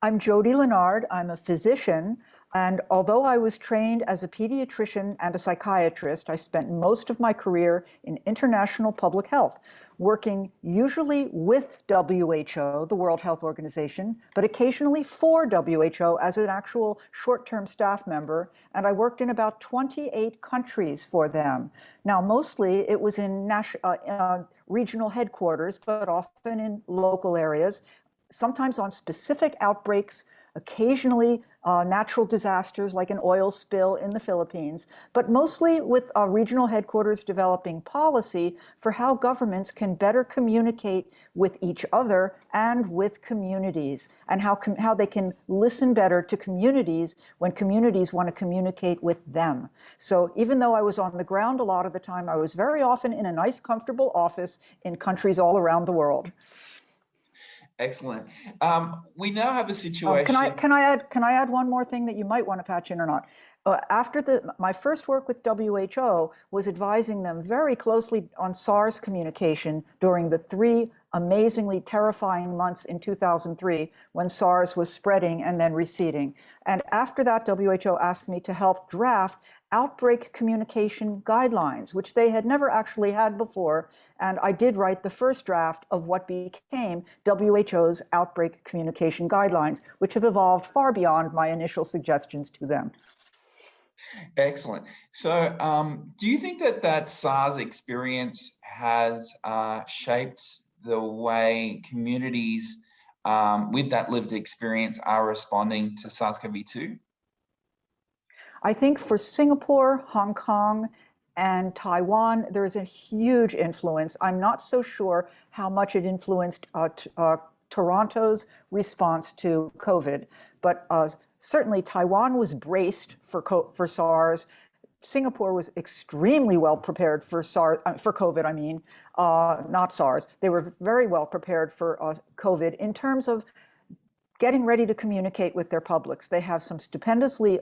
I'm Jody Leonard. I'm a physician. And although I was trained as a pediatrician and a psychiatrist, I spent most of my career in international public health, working usually with WHO, the World Health Organization, but occasionally for WHO as an actual short-term staff member. And I worked in about 28 countries for them. Now, mostly it was in regional headquarters, but often in local areas, sometimes on specific outbreaks, occasionally natural disasters like an oil spill in the Philippines, but mostly with regional headquarters developing policy for how governments can better communicate with each other and with communities, and how they can listen better to communities when communities want to communicate with them. So even though I was on the ground a lot of the time, I was very often in a nice, comfortable office in countries all around the world. Excellent. We now have a situation. Can I add one more thing that you might want to patch in or not? After my first work with WHO was advising them very closely on SARS communication during the 3 amazingly terrifying months in 2003 when SARS was spreading and then receding. And after that, WHO asked me to help draft outbreak communication guidelines, which they had never actually had before. And I did write the first draft of what became WHO's outbreak communication guidelines, which have evolved far beyond my initial suggestions to them. Excellent. So do you think that SARS experience has shaped the way communities with that lived experience are responding to SARS-CoV-2? I think for Singapore, Hong Kong, and Taiwan, there is a huge influence. I'm not so sure how much it influenced Toronto's response to COVID, but certainly Taiwan was braced for SARS. Singapore was extremely well prepared for COVID, not SARS. They were very well prepared for COVID in terms of getting ready to communicate with their publics. They have some stupendously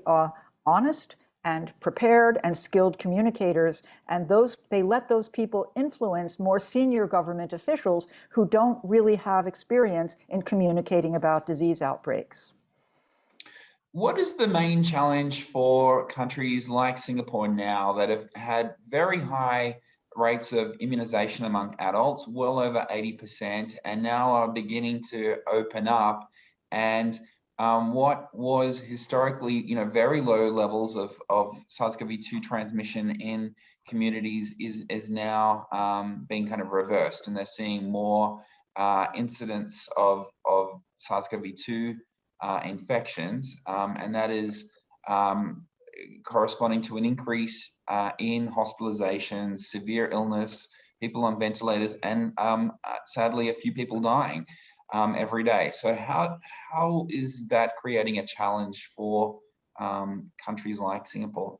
honest and prepared and skilled communicators, and they let those people influence more senior government officials who don't really have experience in communicating about disease outbreaks. What is the main challenge for countries like Singapore now that have had very high rates of immunization among adults, well over 80%, and now are beginning to open up? And what was historically, very low levels of SARS-CoV-2 transmission in communities is now being kind of reversed, and they're seeing more incidents of SARS-CoV-2 infections, and that is corresponding to an increase in hospitalizations, severe illness, people on ventilators, and sadly a few people dying every day. So how is that creating a challenge for countries like Singapore?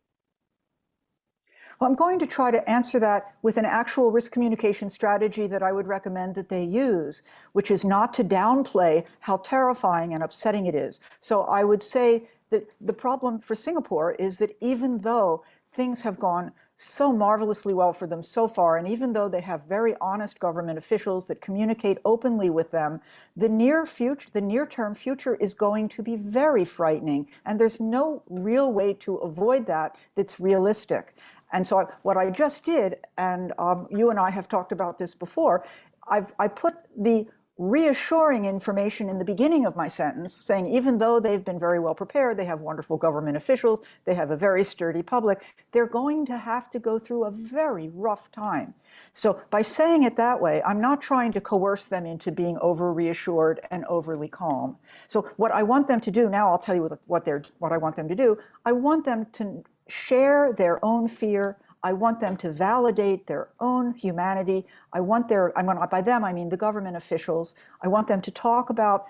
Well, I'm going to try to answer that with an actual risk communication strategy that I would recommend that they use, which is not to downplay how terrifying and upsetting it is. So I would say that the problem for Singapore is that even though things have gone so marvelously well for them so far, and even though they have very honest government officials that communicate openly with them, the near-term future is going to be very frightening, and there's no real way to avoid that that's realistic. And so what I just did, and you and I have talked about this before, I put the reassuring information in the beginning of my sentence, saying even though they've been very well prepared, they have wonderful government officials, they have a very sturdy public, they're going to have to go through a very rough time. So by saying it that way, I'm not trying to coerce them into being over reassured and overly calm. So what I want them to do, now I'll tell you what I want them to do. I want them to share their own fear. I want them to validate their own humanity. By them, I mean the government officials. I want them to talk about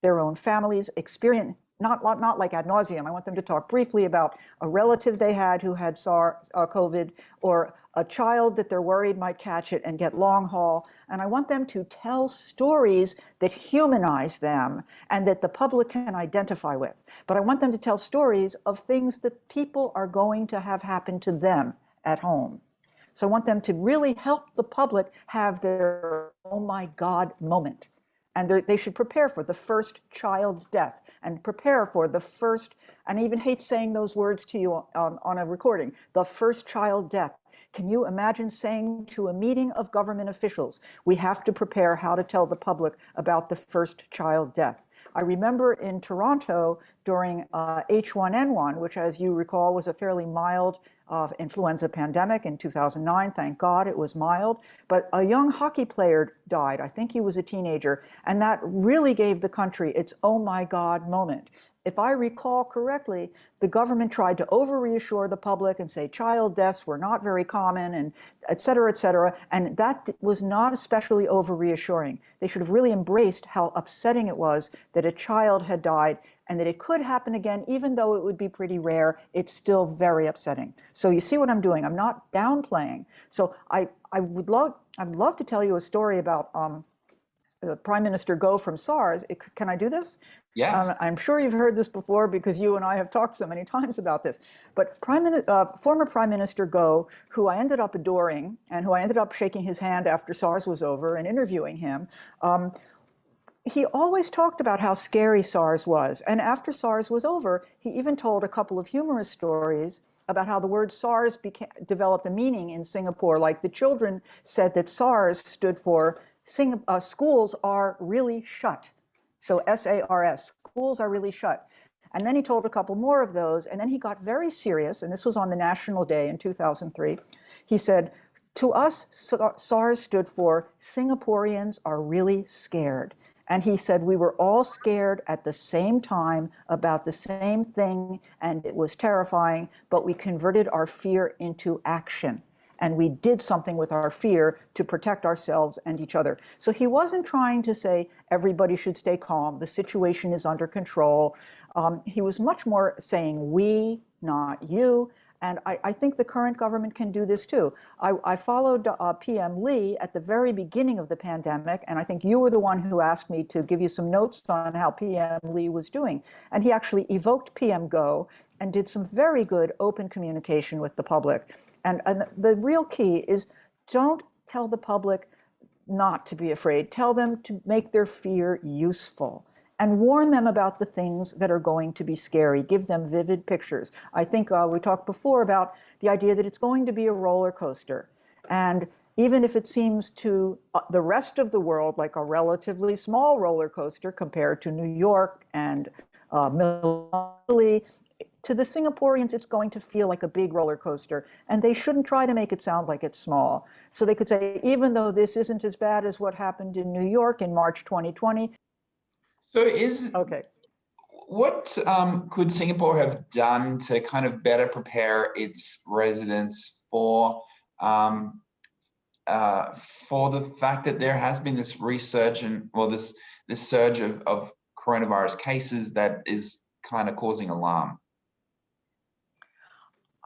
their own families' experience, not like ad nauseum. I want them to talk briefly about a relative they had who had COVID, or a child that they're worried might catch it and get long haul. And I want them to tell stories that humanize them and that the public can identify with. But I want them to tell stories of things that people are going to have happen to them at home. So I want them to really help the public have their oh my God moment. And they should prepare for the first child death. and prepare for the first, and I even hate saying those words to you on a recording, the first child death. Can you imagine saying to a meeting of government officials, we have to prepare how to tell the public about the first child death? I remember in Toronto during H1N1, which, as you recall, was a fairly mild influenza pandemic in 2009. Thank God it was mild. But a young hockey player died. I think he was a teenager. And that really gave the country its oh my God moment. If I recall correctly, the government tried to over-reassure the public and say child deaths were not very common, and et cetera, and that was not especially over-reassuring. They should have really embraced how upsetting it was that a child had died and that it could happen again, even though it would be pretty rare. It's still very upsetting. So you see what I'm doing? I'm not downplaying. So I'd love to tell you a story about Prime Minister Go from SARS. Can I do this? Yes. I'm sure you've heard this before because you and I have talked so many times about this. But former Prime Minister Go, who I ended up adoring and who I ended up shaking his hand after SARS was over and interviewing him, he always talked about how scary SARS was. And after SARS was over, he even told a couple of humorous stories about how the word SARS developed a meaning in Singapore. Like the children said that SARS stood for schools are really shut. So SARS, schools are really shut. And then he told a couple more of those, and then he got very serious, and this was on the National Day in 2003. He said, to us, SARS stood for Singaporeans are really scared. And he said we were all scared at the same time about the same thing, and it was terrifying, but we converted our fear into action. And we did something with our fear to protect ourselves and each other. So he wasn't trying to say everybody should stay calm, the situation is under control. He was much more saying we, not you. And I think the current government can do this too. I followed PM Lee at the very beginning of the pandemic, and I think you were the one who asked me to give you some notes on how PM Lee was doing. And he actually evoked PM Go and did some very good open communication with the public. And the real key is don't tell the public not to be afraid. Tell them to make their fear useful. And warn them about the things that are going to be scary. Give them vivid pictures. I think we talked before about the idea that it's going to be a roller coaster. And even if it seems to the rest of the world like a relatively small roller coaster compared to New York and Milan, to the Singaporeans, it's going to feel like a big roller coaster. And they shouldn't try to make it sound like it's small. So they could say, even though this isn't as bad as what happened in New York in March 2020, what could Singapore have done to kind of better prepare its residents for the fact that there has been this resurgence, well, this surge of coronavirus cases that is kind of causing alarm?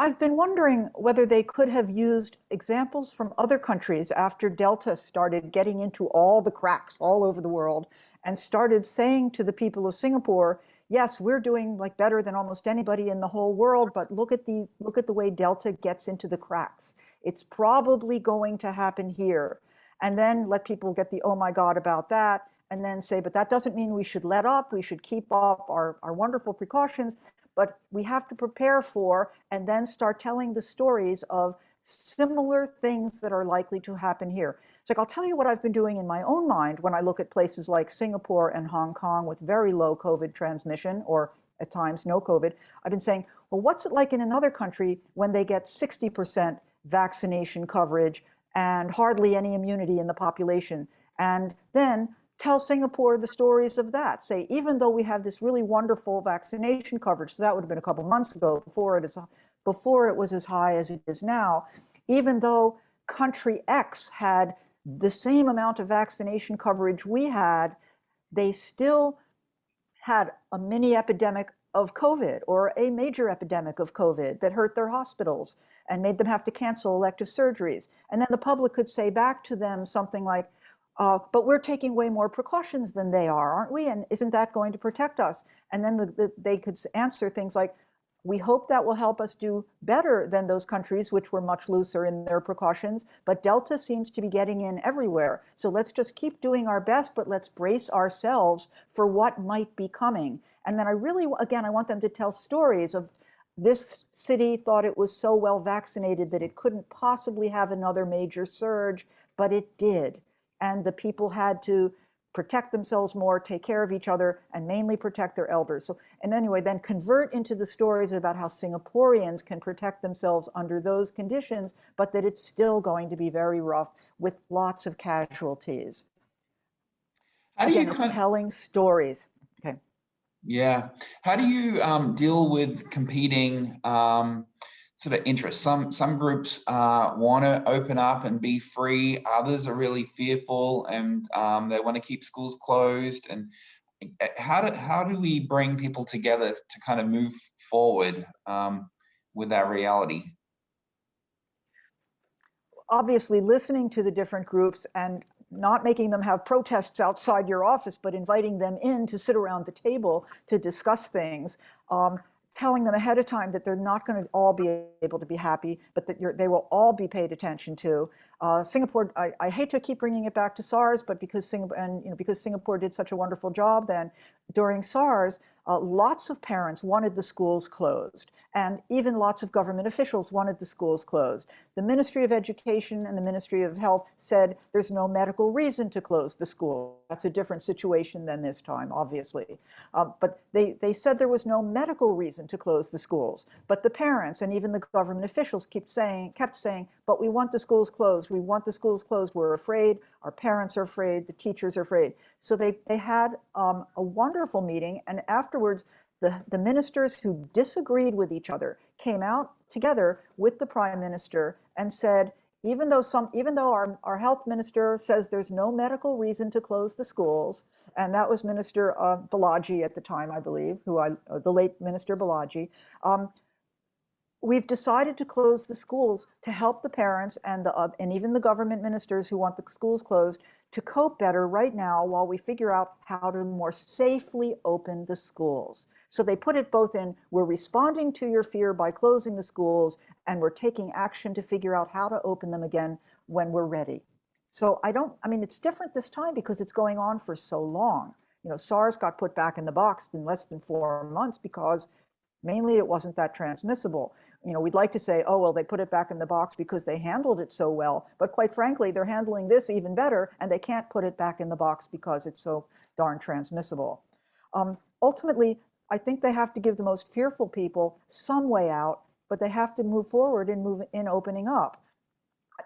I've been wondering whether they could have used examples from other countries after Delta started getting into all the cracks all over the world and started saying to the people of Singapore, yes, we're doing like better than almost anybody in the whole world, but look at the way Delta gets into the cracks. It's probably going to happen here. And then let people get the oh my God about that, and then say, but that doesn't mean we should let up. We should keep up our wonderful precautions. But we have to prepare for and then start telling the stories of similar things that are likely to happen here. It's like, I'll tell you what I've been doing in my own mind when I look at places like Singapore and Hong Kong with very low COVID transmission, or at times no COVID. I've been saying, well, what's it like in another country when they get 60% vaccination coverage and hardly any immunity in the population? And then tell Singapore the stories of that. Say, even though we have this really wonderful vaccination coverage, so that would have been a couple months ago before it was as high as it is now, even though country X had the same amount of vaccination coverage we had, they still had a mini epidemic of COVID or a major epidemic of COVID that hurt their hospitals and made them have to cancel elective surgeries. And then the public could say back to them something like, but we're taking way more precautions than they are, aren't we? And isn't that going to protect us? And then they could answer things like, We hope that will help us do better than those countries which were much looser in their precautions, but Delta seems to be getting in everywhere. So let's just keep doing our best, but let's brace ourselves for what might be coming. And then I really, again, I want them to tell stories of this city thought it was so well vaccinated that it couldn't possibly have another major surge, but it did. And the people had to protect themselves more, take care of each other, and mainly protect their elders. So, and anyway, then convert into the stories about how Singaporeans can protect themselves under those conditions, but that it's still going to be very rough with lots of casualties. How do Again, you it's telling stories. Okay. Yeah. How do you deal with competing sort of interests? Some groups want to open up and be free. Others are really fearful and they want to keep schools closed. And how do we bring people together to kind of move forward with that reality? Obviously, listening to the different groups and not making them have protests outside your office, but inviting them in to sit around the table to discuss things, telling them ahead of time that they're not going to all be able to be happy, but that they will all be paid attention to. Singapore, I hate to keep bringing it back to SARS, but because Singapore did such a wonderful job then during SARS, lots of parents wanted the schools closed, and even lots of government officials wanted the schools closed. The Ministry of Education and the Ministry of Health said there's no medical reason to close the school. That's a different situation than this time, obviously. But they said there was no medical reason to close the schools. But the parents and even the government officials kept saying, but we want the schools closed. We want the schools closed. We're afraid. Our parents are afraid. The teachers are afraid. So they had a wonderful meeting. And afterwards, the ministers who disagreed with each other came out together with the prime minister and said, even though our health minister says there's no medical reason to close the schools, and that was Minister Balaji at the time, I believe, the late Minister Balaji, we've decided to close the schools to help the parents and even the government ministers who want the schools closed to cope better right now while we figure out how to more safely open the schools. So they put it both in, we're responding to your fear by closing the schools, and we're taking action to figure out how to open them again when we're ready. So it's different this time because it's going on for so long. SARS got put back in the box in less than 4 months because mainly it wasn't that transmissible. We'd like to say, oh, well, they put it back in the box because they handled it so well. But quite frankly, they're handling this even better, and they can't put it back in the box because it's so darn transmissible. Ultimately, I think they have to give the most fearful people some way out, but they have to move forward and move in opening up.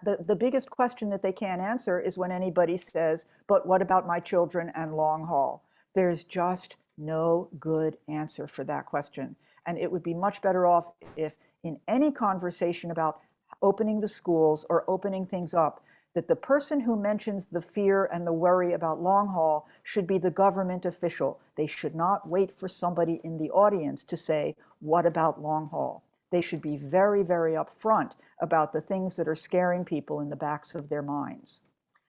The biggest question that they can't answer is when anybody says, but what about my children and long haul? There's just no good answer for that question. And it would be much better off if in any conversation about opening the schools or opening things up, that the person who mentions the fear and the worry about long haul should be the government official. They should not wait for somebody in the audience to say, what about long haul? They should be very, very upfront about the things that are scaring people in the backs of their minds.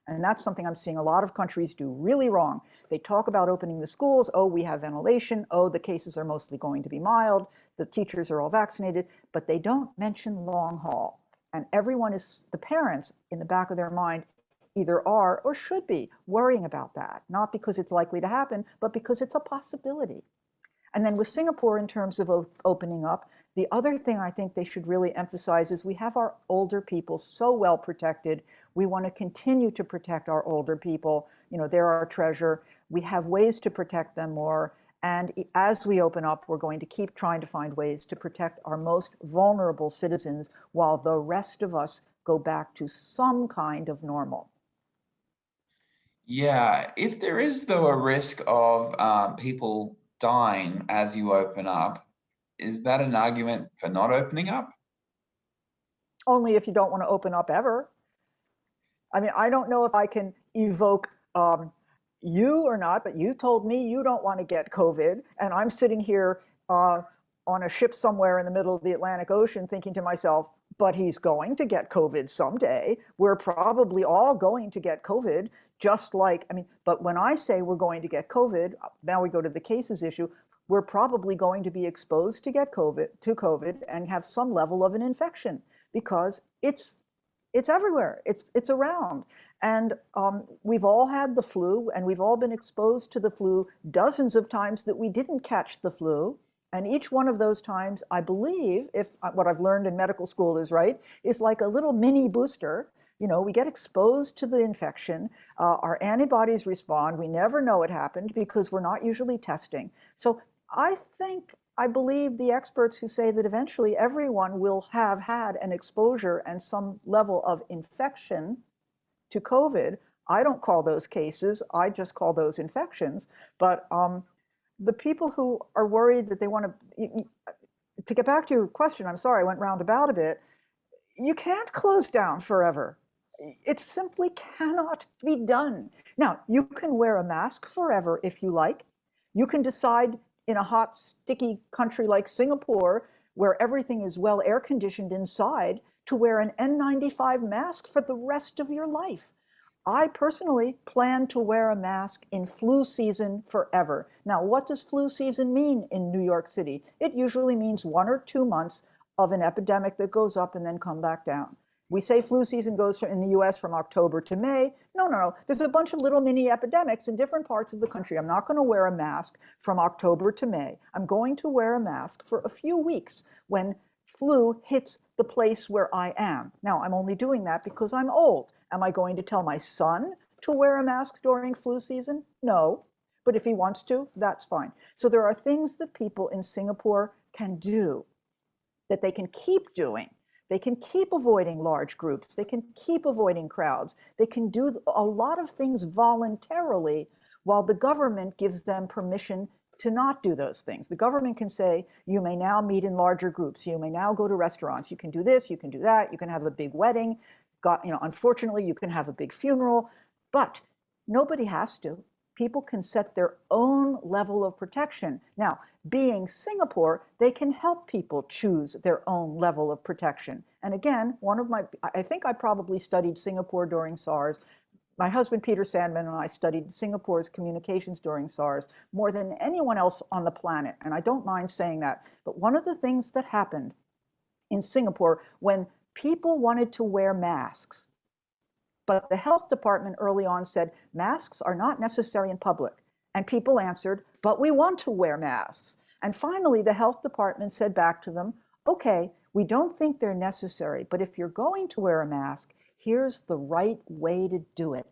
And that's something I'm seeing a lot of countries do really wrong. They talk about opening the schools. Oh, we have ventilation. Oh, the cases are mostly going to be mild. The teachers are all vaccinated, but they don't mention long haul. And the parents in the back of their mind either are or should be worrying about that, not because it's likely to happen, but because it's a possibility. And then with Singapore, in terms of opening up, the other thing I think they should really emphasize is we have our older people so well protected. We want to continue to protect our older people. They're our treasure. We have ways to protect them more. And as we open up, we're going to keep trying to find ways to protect our most vulnerable citizens while the rest of us go back to some kind of normal. Yeah, if there is, though, a risk of people dying as you open up, is that an argument for not opening up? Only if you don't want to open up ever. I don't know if I can evoke you or not, but you told me you don't want to get COVID, and I'm sitting here on a ship somewhere in the middle of the Atlantic Ocean thinking to myself, but he's going to get COVID someday. We're probably all going to get COVID, but when I say we're going to get COVID, now we go to the cases issue, we're probably going to be exposed to COVID and have some level of an infection because it's everywhere. It's around. And we've all had the flu, and we've all been exposed to the flu dozens of times that we didn't catch the flu. And each one of those times, I believe, if what I've learned in medical school is right, is like a little mini booster. You know, we get exposed to the infection, our antibodies respond. We never know it happened because we're not usually testing. So I believe the experts who say that eventually everyone will have had an exposure and some level of infection to COVID. I don't call those cases, I just call those infections. But the people who are worried that they want to get back to your question, I'm sorry, I went roundabout a bit. You can't close down forever. It simply cannot be done. Now, you can wear a mask forever if you like. You can decide in a hot, sticky country like Singapore, where everything is well air conditioned inside, to wear an N95 mask for the rest of your life. I personally plan to wear a mask in flu season forever. Now, what does flu season mean in New York City? It usually means 1 or 2 months of an epidemic that goes up and then come back down. We say flu season goes in the US from October to May. No. There's a bunch of little mini epidemics in different parts of the country. I'm not going to wear a mask from October to May. I'm going to wear a mask for a few weeks when flu hits the place where I am. Now, I'm only doing that because I'm old. Am I going to tell my son to wear a mask during flu season? No. But if he wants to, that's fine. So there are things that people in Singapore can do that they can keep doing. They can keep avoiding large groups. They can keep avoiding crowds. They can do a lot of things voluntarily while the government gives them permission to not do those things. The government can say, you may now meet in larger groups. You may now go to restaurants. You can do this, you can do that. You can have a big wedding. Unfortunately, you can have a big funeral, but nobody has to. People can set their own level of protection. Now, being Singapore, they can help people choose their own level of protection. And again, I think I probably studied Singapore during SARS. My husband, Peter Sandman, and I studied Singapore's communications during SARS more than anyone else on the planet. And I don't mind saying that. But one of the things that happened in Singapore when people wanted to wear masks, but the health department early on said, masks are not necessary in public. And people answered, but we want to wear masks. And finally, the health department said back to them, okay, we don't think they're necessary, but if you're going to wear a mask, here's the right way to do it.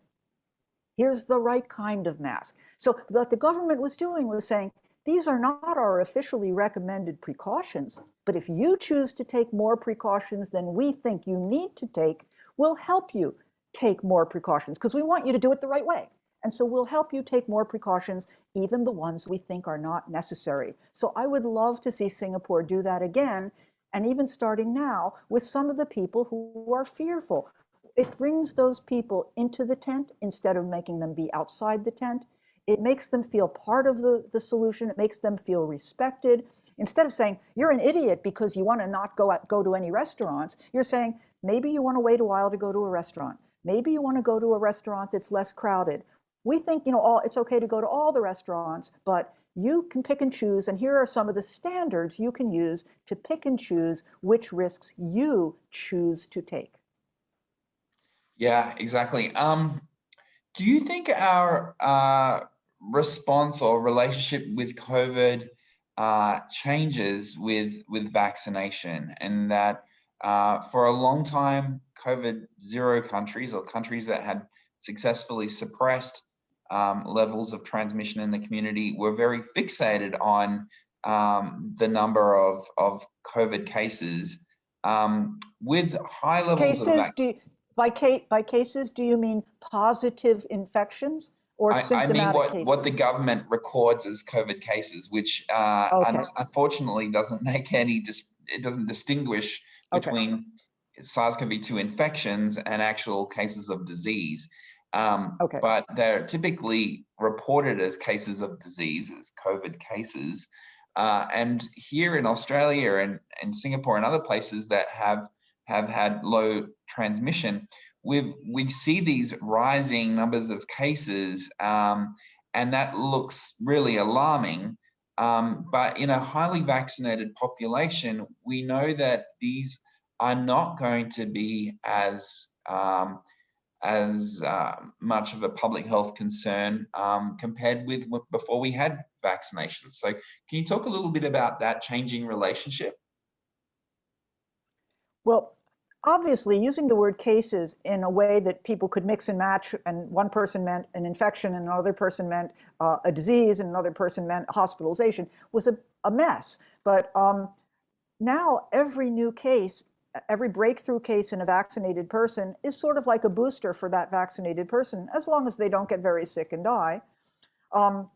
Here's the right kind of mask. So what the government was doing was saying, these are not our officially recommended precautions, but if you choose to take more precautions than we think you need to take, we'll help you take more precautions because we want you to do it the right way. And so we'll help you take more precautions, even the ones we think are not necessary. So I would love to see Singapore do that again, and even starting now with some of the people who are fearful. It brings those people into the tent instead of making them be outside the tent. It makes them feel part of the solution. It makes them feel respected. Instead of saying, you're an idiot because you want to not go to any restaurants, you're saying, maybe you want to wait a while to go to a restaurant. Maybe you want to go to a restaurant that's less crowded. We think, it's okay to go to all the restaurants, but you can pick and choose, and here are some of the standards you can use to pick and choose which risks you choose to take. Yeah, exactly. Do you think our response or relationship with COVID changes with vaccination, and that for a long time, COVID zero countries or countries that had successfully suppressed levels of transmission in the community were very fixated on the number of COVID cases with high levels of by cases, do you mean positive infections or symptomatic cases? What the government records as COVID cases, which unfortunately doesn't make it doesn't distinguish between SARS-CoV-2 infections and actual cases of disease. But they're typically reported as cases of disease, as COVID cases. And here in Australia and Singapore and other places that have had low transmission, we see these rising numbers of cases, and that looks really alarming. But in a highly vaccinated population, we know that these are not going to be as much of a public health concern compared with before we had vaccinations. So can you talk a little bit about that changing relationship? Well, obviously, using the word cases in a way that people could mix and match, and one person meant an infection, and another person meant a disease, and another person meant hospitalization, was a mess. But now every new case, every breakthrough case in a vaccinated person is sort of like a booster for that vaccinated person, as long as they don't get very sick and die. Um,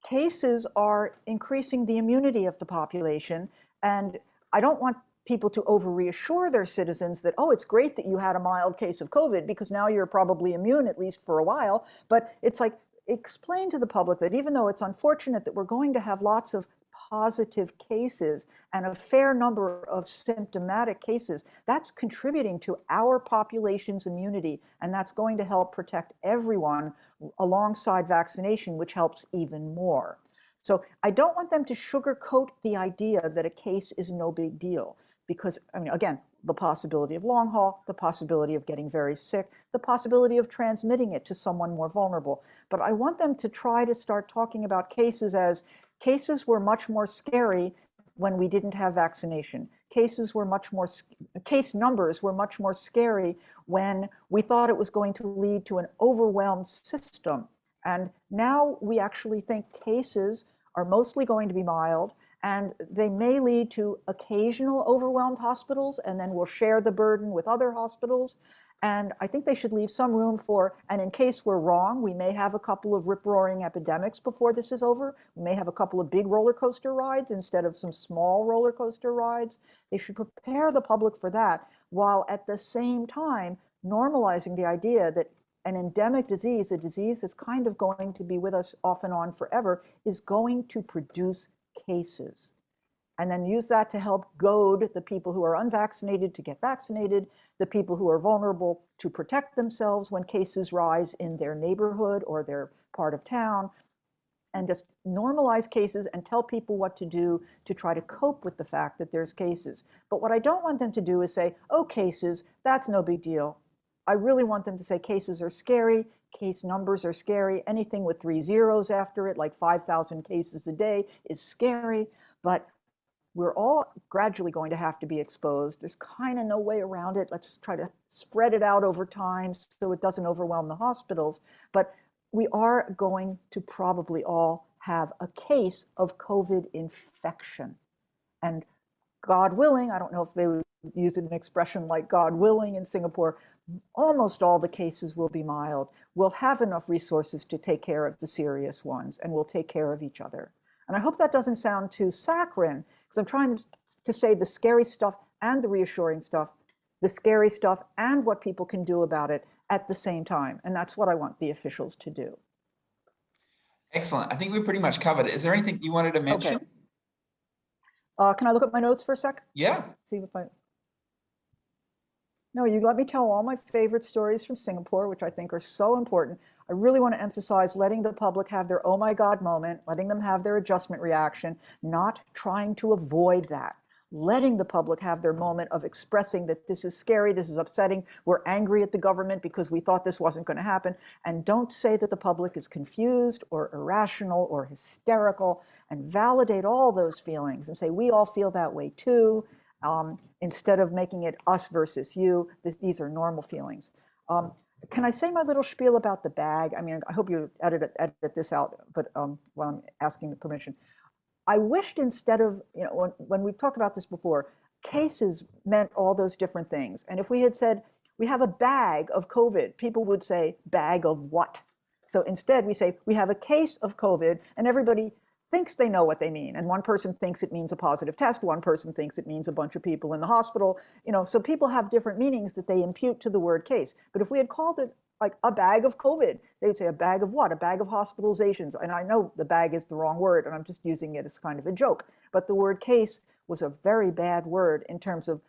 Cases are increasing the immunity of the population, and I don't want people to over reassure their citizens that, oh, it's great that you had a mild case of COVID because now you're probably immune, at least for a while. But it's like, explain to the public that even though it's unfortunate that we're going to have lots of positive cases and a fair number of symptomatic cases, that's contributing to our population's immunity, and that's going to help protect everyone alongside vaccination, which helps even more. So I don't want them to sugarcoat the idea that a case is no big deal, because, I mean, again, the possibility of long haul, the possibility of getting very sick, the possibility of transmitting it to someone more vulnerable. But I want them to try to start talking about cases as cases were much more scary when we didn't have vaccination. Cases were much more, case numbers were much more scary when we thought it was going to lead to an overwhelmed system. And now we actually think cases are mostly going to be mild, and they may lead to occasional overwhelmed hospitals, and then we'll share the burden with other hospitals. And I think they should leave some room for, and in case we're wrong, we may have a couple of rip-roaring epidemics before this is over. We may have a couple of big roller coaster rides instead of some small roller coaster rides. They should prepare the public for that, while at the same time normalizing the idea that an endemic disease, a disease that's kind of going to be with us off and on forever, is going to produce cases. And then use that to help goad the people who are unvaccinated to get vaccinated, the people who are vulnerable to protect themselves when cases rise in their neighborhood or their part of town, and just normalize cases and tell people what to do to try to cope with the fact that there's cases. But what I don't want them to do is say, oh, cases, that's no big deal. I really want them to say cases are scary, case numbers are scary, anything with 3 zeros after it, like 5,000 cases a day, is scary, but we're all gradually going to have to be exposed. There's kind of no way around it. Let's try to spread it out over time so it doesn't overwhelm the hospitals. But we are going to probably all have a case of COVID infection. And God willing, I don't know if they would use an expression like God willing in Singapore, almost all the cases will be mild. We'll have enough resources to take care of the serious ones, and we'll take care of each other. And I hope that doesn't sound too saccharine, because I'm trying to say the scary stuff and the reassuring stuff, the scary stuff and what people can do about it at the same time. And that's what I want the officials to do. Excellent. I think we pretty much covered it. Is there anything you wanted to mention? Okay. Can I look at my notes for a sec? Yeah. See if I... No, you let me tell all my favorite stories from Singapore, which I think are so important. I really want to emphasize letting the public have their oh my God moment, letting them have their adjustment reaction, not trying to avoid that. Letting the public have their moment of expressing that this is scary, this is upsetting, we're angry at the government because we thought this wasn't going to happen. And don't say that the public is confused or irrational or hysterical, and validate all those feelings and say, we all feel that way too. Instead of making it us versus you, these are normal feelings. Can I say my little spiel about the bag? I mean, I hope you edit this out, but while I'm asking the permission. I wished instead of, when we've talked about this before, cases meant all those different things. And if we had said, we have a bag of COVID, people would say, bag of what? So instead we say, we have a case of COVID, and everybody thinks they know what they mean. And one person thinks it means a positive test, one person thinks it means a bunch of people in the hospital. So people have different meanings that they impute to the word case. But if we had called it like a bag of COVID, they would say a bag of what? A bag of hospitalizations. And I know the bag is the wrong word, and I'm just using it as kind of a joke. But the word case was a very bad word in terms of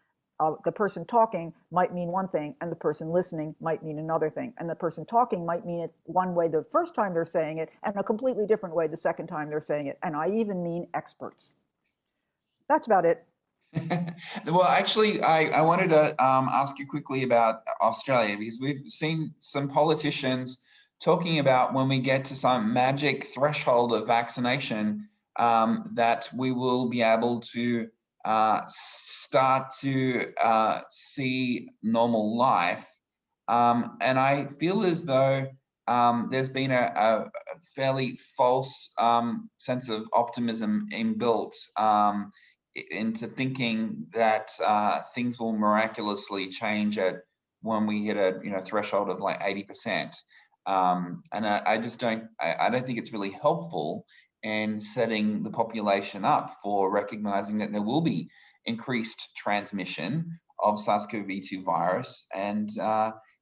the person talking might mean one thing and the person listening might mean another thing. And the person talking might mean it one way the first time they're saying it and a completely different way the second time they're saying it. And I even mean experts. That's about it. Well, actually, I wanted to ask you quickly about Australia, because we've seen some politicians talking about when we get to some magic threshold of vaccination, that we will be able to start to see normal life. And I feel as though there's been a fairly false sense of optimism inbuilt into thinking that things will miraculously change when we hit a threshold of like 80%. And I just I don't think it's really helpful in setting the population up for recognizing that there will be increased transmission of SARS-CoV-2 virus, and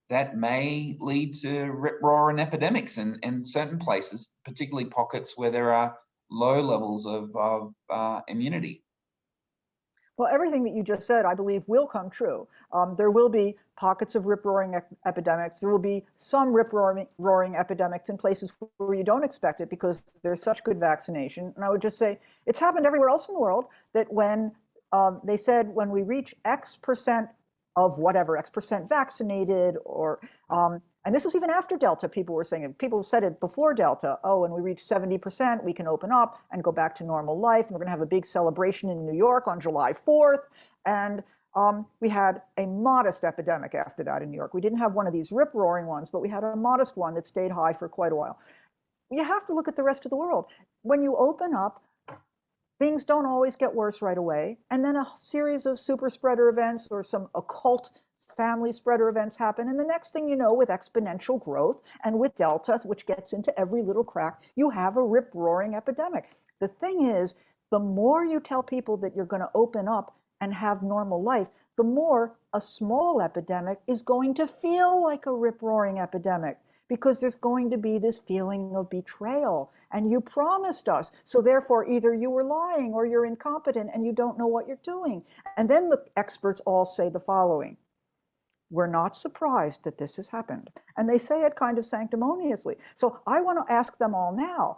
that may lead to roaring epidemics in certain places, particularly pockets where there are low levels of immunity. Well, everything that you just said, I believe, will come true. There will be pockets of rip-roaring epidemics. There will be some rip-roaring epidemics in places where you don't expect it because there's such good vaccination. And I would just say it's happened everywhere else in the world that when they said when we reach X percent of whatever, X percent vaccinated, or and this was even after Delta, people were saying it. People said it before Delta. Oh, when we reach 70%, we can open up and go back to normal life. And we're going to have a big celebration in New York on July 4th. And we had a modest epidemic after that in New York. We didn't have one of these rip-roaring ones, but we had a modest one that stayed high for quite a while. You have to look at the rest of the world. When you open up, things don't always get worse right away. And then a series of super spreader events or some occult family spreader events happen. And the next thing you know, with exponential growth and with Delta, which gets into every little crack, you have a rip-roaring epidemic. The thing is, the more you tell people that you're going to open up and have normal life, the more a small epidemic is going to feel like a rip-roaring epidemic, because there's going to be this feeling of betrayal. And you promised us. So therefore, either you were lying or you're incompetent and you don't know what you're doing. And then the experts all say the following: we're not surprised that this has happened. And they say it kind of sanctimoniously. So I want to ask them all now,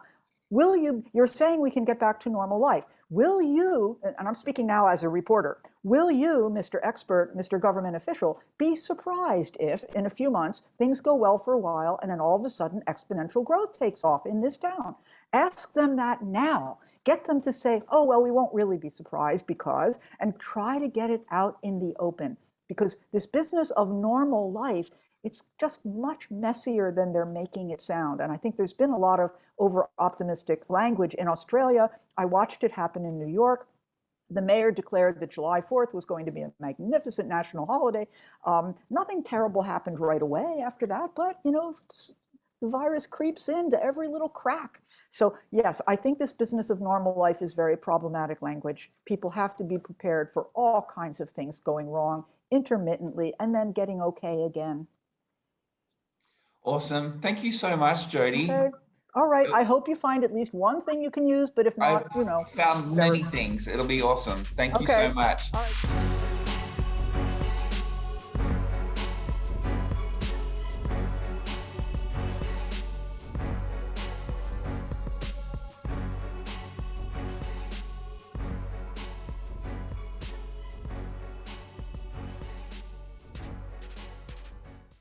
you're saying we can get back to normal life. Will you, and I'm speaking now as a reporter, will you, Mr. Expert, Mr. Government Official, be surprised if in a few months things go well for a while and then all of a sudden exponential growth takes off in this town? Ask them that now. Get them to say, oh, well, we won't really be surprised because, and try to get it out in the open. Because this business of normal life, it's just much messier than they're making it sound. And I think there's been a lot of over-optimistic language in Australia. I watched it happen in New York. The mayor declared that July 4th was going to be a magnificent national holiday. Nothing terrible happened right away after that, but the virus creeps into every little crack. So yes, I think this business of normal life is very problematic language. People have to be prepared for all kinds of things going wrong intermittently and then getting okay again. Awesome. Thank you so much, Jody. Okay. All right. I hope you find at least one thing you can use, but if not, I've found many things. It'll be awesome. Thank you so much. All right.